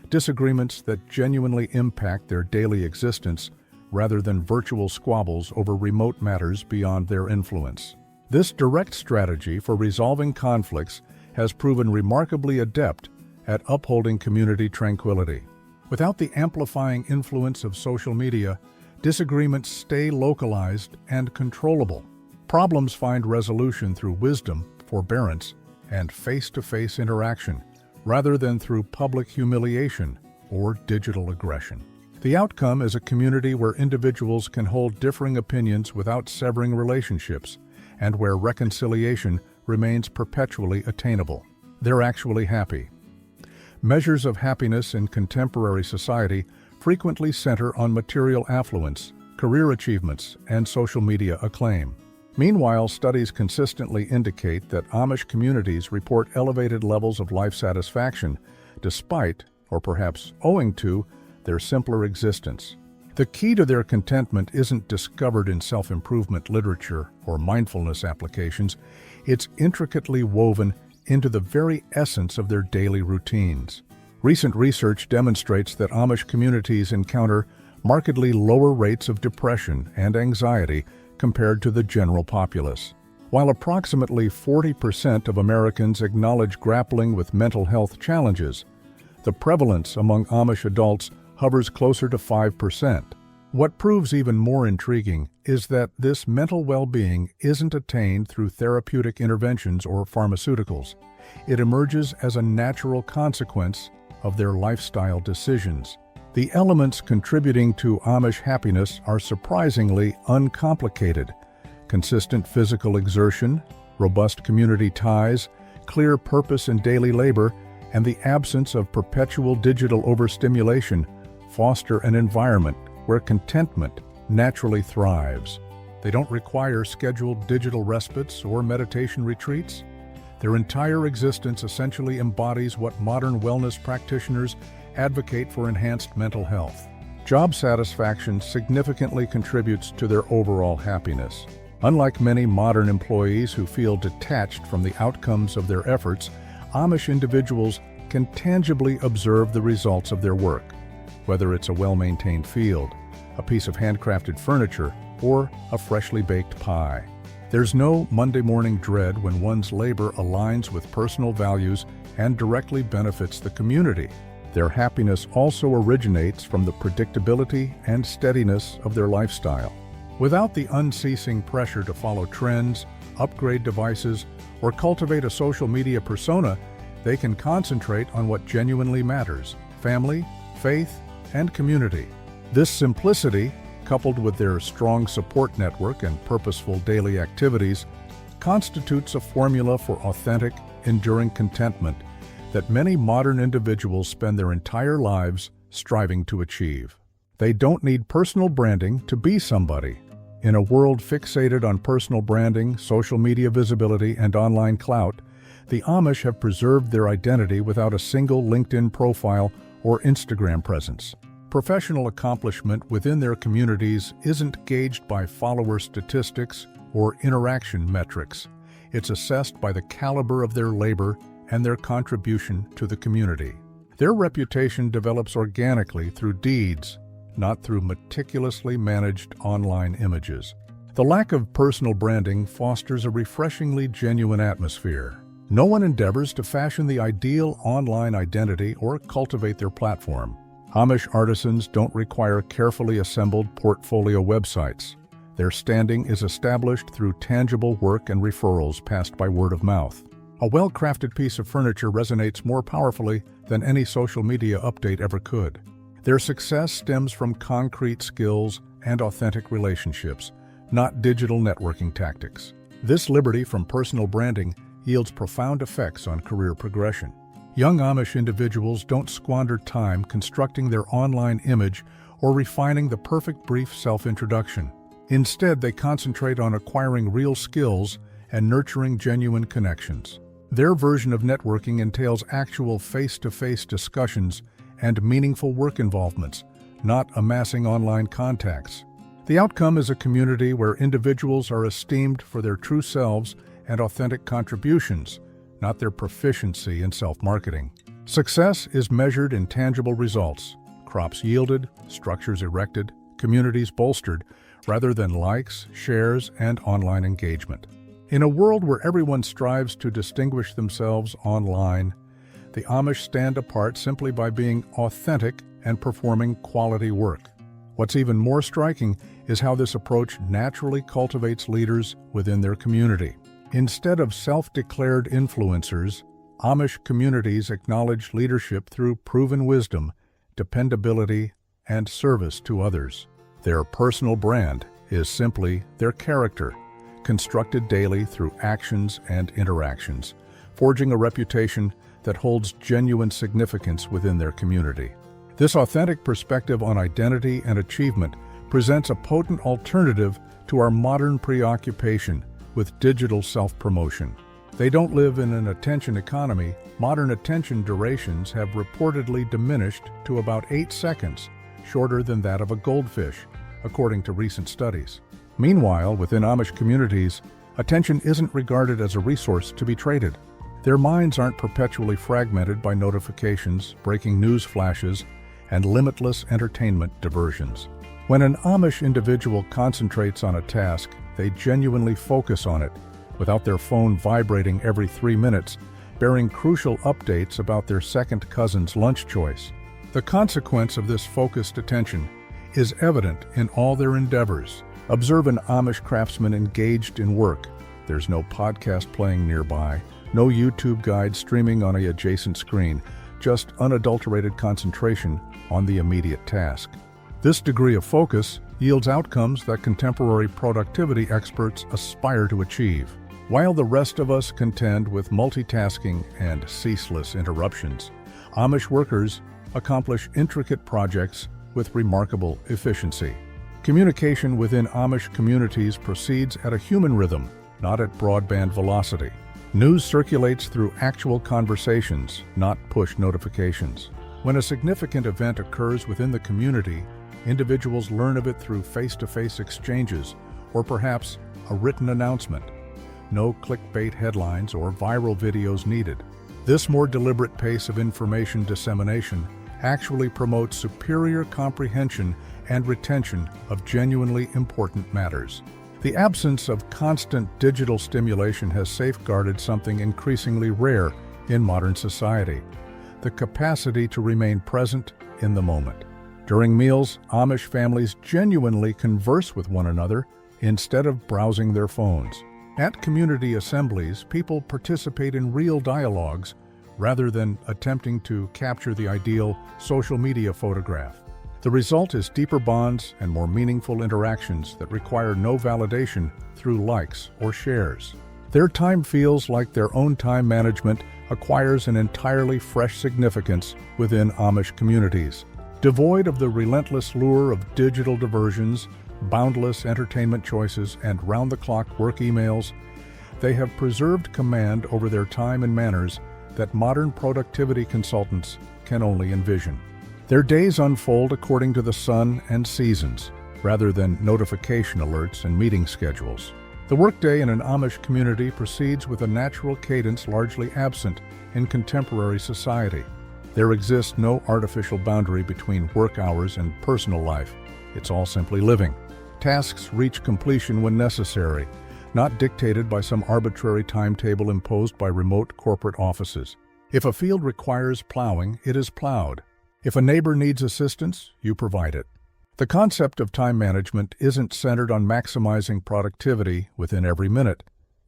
Disagreements that genuinely impact their daily existence rather than virtual squabbles over remote matters beyond their influence. This direct strategy for resolving conflicts has proven remarkably adept at upholding community tranquility. Without the amplifying influence of social media, disagreements stay localized and controllable. Problems find resolution through wisdom, forbearance, and face-to-face interaction, rather than through public humiliation or digital aggression. The outcome is a community where individuals can hold differing opinions without severing relationships, and where reconciliation remains perpetually attainable. They're actually happy. Measures of happiness in contemporary society frequently center on material affluence, career achievements, and social media acclaim. Meanwhile, studies consistently indicate that Amish communities report elevated levels of life satisfaction, despite, or perhaps owing to, their simpler existence. The key to their contentment isn't discovered in self-improvement literature or mindfulness applications. It's intricately woven into the very essence of their daily routines. Recent research demonstrates that Amish communities encounter markedly lower rates of depression and anxiety compared to the general populace. While approximately 40% of Americans acknowledge grappling with mental health challenges, the prevalence among Amish adults hovers closer to 5%. What proves even more intriguing is that this mental well-being isn't attained through therapeutic interventions or pharmaceuticals. It emerges as a natural consequence of their lifestyle decisions. The elements contributing to Amish happiness are surprisingly uncomplicated. Consistent physical exertion, robust community ties, clear purpose in daily labor, and the absence of perpetual digital overstimulation foster an environment where contentment naturally thrives. They don't require scheduled digital respites or meditation retreats. Their entire existence essentially embodies what modern wellness practitioners advocate for: enhanced mental health. Job satisfaction significantly contributes to their overall happiness. Unlike many modern employees who feel detached from the outcomes of their efforts, Amish individuals can tangibly observe the results of their work, whether it's a well-maintained field, a piece of handcrafted furniture, or a freshly baked pie. There's no Monday morning dread when one's labor aligns with personal values and directly benefits the community. Their happiness also originates from the predictability and steadiness of their lifestyle. Without the unceasing pressure to follow trends, upgrade devices, or cultivate a social media persona, they can concentrate on what genuinely matters: family, faith, and community. This simplicity, coupled with their strong support network and purposeful daily activities, constitutes a formula for authentic, enduring contentment that many modern individuals spend their entire lives striving to achieve. They don't need personal branding to be somebody. In a world fixated on personal branding, social media visibility, and online clout, the Amish have preserved their identity without a single LinkedIn profile or Instagram presence. Professional accomplishment within their communities isn't gauged by follower statistics or interaction metrics. It's assessed by the caliber of their labor and their contribution to the community. Their reputation develops organically through deeds, not through meticulously managed online images. The lack of personal branding fosters a refreshingly genuine atmosphere. No one endeavors to fashion the ideal online identity or cultivate their platform. Amish artisans don't require carefully assembled portfolio websites. Their standing is established through tangible work and referrals passed by word of mouth. A well-crafted piece of furniture resonates more powerfully than any social media update ever could. Their success stems from concrete skills and authentic relationships, not digital networking tactics. This liberty from personal branding yields profound effects on career progression. Young Amish individuals don't squander time constructing their online image or refining the perfect brief self-introduction. Instead, they concentrate on acquiring real skills and nurturing genuine connections. Their version of networking entails actual face-to-face discussions and meaningful work involvements, not amassing online contacts. The outcome is a community where individuals are esteemed for their true selves and authentic contributions, not their proficiency in self-marketing. Success is measured in tangible results: crops yielded, structures erected, communities bolstered, rather than likes, shares, and online engagement. In a world where everyone strives to distinguish themselves online, the Amish stand apart simply by being authentic and performing quality work. What's even more striking is how this approach naturally cultivates leaders within their community. Instead of self-declared influencers, Amish communities acknowledge leadership through proven wisdom, dependability, and service to others. Their personal brand is simply their character, constructed daily through actions and interactions, forging a reputation that holds genuine significance within their community. This authentic perspective on identity and achievement presents a potent alternative to our modern preoccupation with digital self-promotion. They don't live in an attention economy. Modern attention durations have reportedly diminished to about 8 seconds, shorter than that of a goldfish, according to recent studies. Meanwhile, within Amish communities, attention isn't regarded as a resource to be traded. Their minds aren't perpetually fragmented by notifications, breaking news flashes, and limitless entertainment diversions. When an Amish individual concentrates on a task, they genuinely focus on it, without their phone vibrating every 3 minutes, bearing crucial updates about their second cousin's lunch choice. The consequence of this focused attention is evident in all their endeavors. Observe an Amish craftsman engaged in work. There's no podcast playing nearby, no YouTube guide streaming on an adjacent screen, just unadulterated concentration on the immediate task. This degree of focus yields outcomes that contemporary productivity experts aspire to achieve. While the rest of us contend with multitasking and ceaseless interruptions, Amish workers accomplish intricate projects with remarkable efficiency. Communication within Amish communities proceeds at a human rhythm, not at broadband velocity. News circulates through actual conversations, not push notifications. When a significant event occurs within the community, individuals learn of it through face-to-face exchanges or perhaps a written announcement. No clickbait headlines or viral videos needed. This more deliberate pace of information dissemination actually promotes superior comprehension and retention of genuinely important matters. The absence of constant digital stimulation has safeguarded something increasingly rare in modern society: the capacity to remain present in the moment. During meals, Amish families genuinely converse with one another instead of browsing their phones. At community assemblies, people participate in real dialogues rather than attempting to capture the ideal social media photograph. The result is deeper bonds and more meaningful interactions that require no validation through likes or shares. Their time feels like their own time management acquires an entirely fresh significance within Amish communities. Devoid of the relentless lure of digital diversions, boundless entertainment choices, and round-the-clock work emails, they have preserved command over their time and manners that modern productivity consultants can only envision. Their days unfold according to the sun and seasons, rather than notification alerts and meeting schedules. The workday in an Amish community proceeds with a natural cadence largely absent in contemporary society. There exists no artificial boundary between work hours and personal life. It's all simply living. Tasks reach completion when necessary, not dictated by some arbitrary timetable imposed by remote corporate offices. If a field requires plowing, it is plowed. If a neighbor needs assistance, you provide it. The concept of time management isn't centered on maximizing productivity within every minute.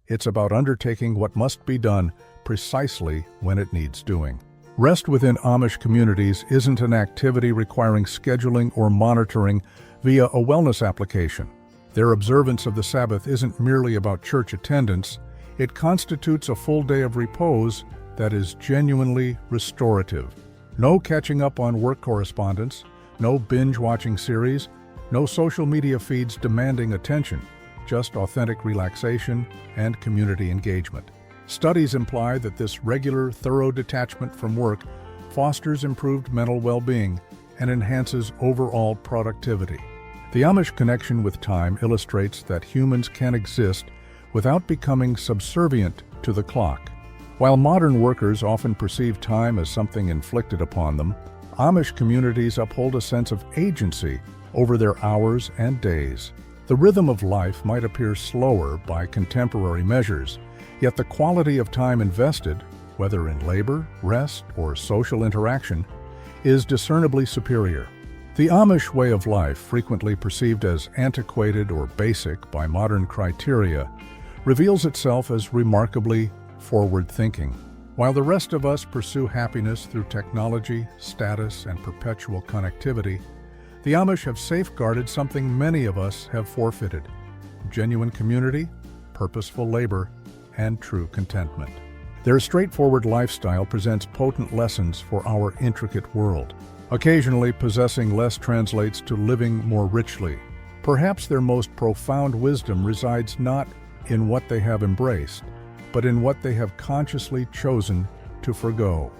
It's about undertaking what must be done precisely when it needs doing. Rest within Amish communities isn't an activity requiring scheduling or monitoring via a wellness application. Their observance of the Sabbath isn't merely about church attendance. It constitutes a full day of repose that is genuinely restorative. No catching up on work correspondence, no binge-watching series, no social media feeds demanding attention, just authentic relaxation and community engagement. Studies imply that this regular, thorough detachment from work fosters improved mental well-being and enhances overall productivity. The Amish connection with time illustrates that humans can exist without becoming subservient to the clock. While modern workers often perceive time as something inflicted upon them, Amish communities uphold a sense of agency over their hours and days. The rhythm of life might appear slower by contemporary measures, yet the quality of time invested, whether in labor, rest, or social interaction, is discernibly superior. The Amish way of life, frequently perceived as antiquated or basic by modern criteria, reveals itself as remarkably forward-thinking. While the rest of us pursue happiness through technology, status, and perpetual connectivity, the Amish have safeguarded something many of us have forfeited: genuine community, purposeful labor, and true contentment. Their straightforward lifestyle presents potent lessons for our intricate world. Occasionally, possessing less translates to living more richly. Perhaps their most profound wisdom resides not in what they have embraced, but in what they have consciously chosen to forgo.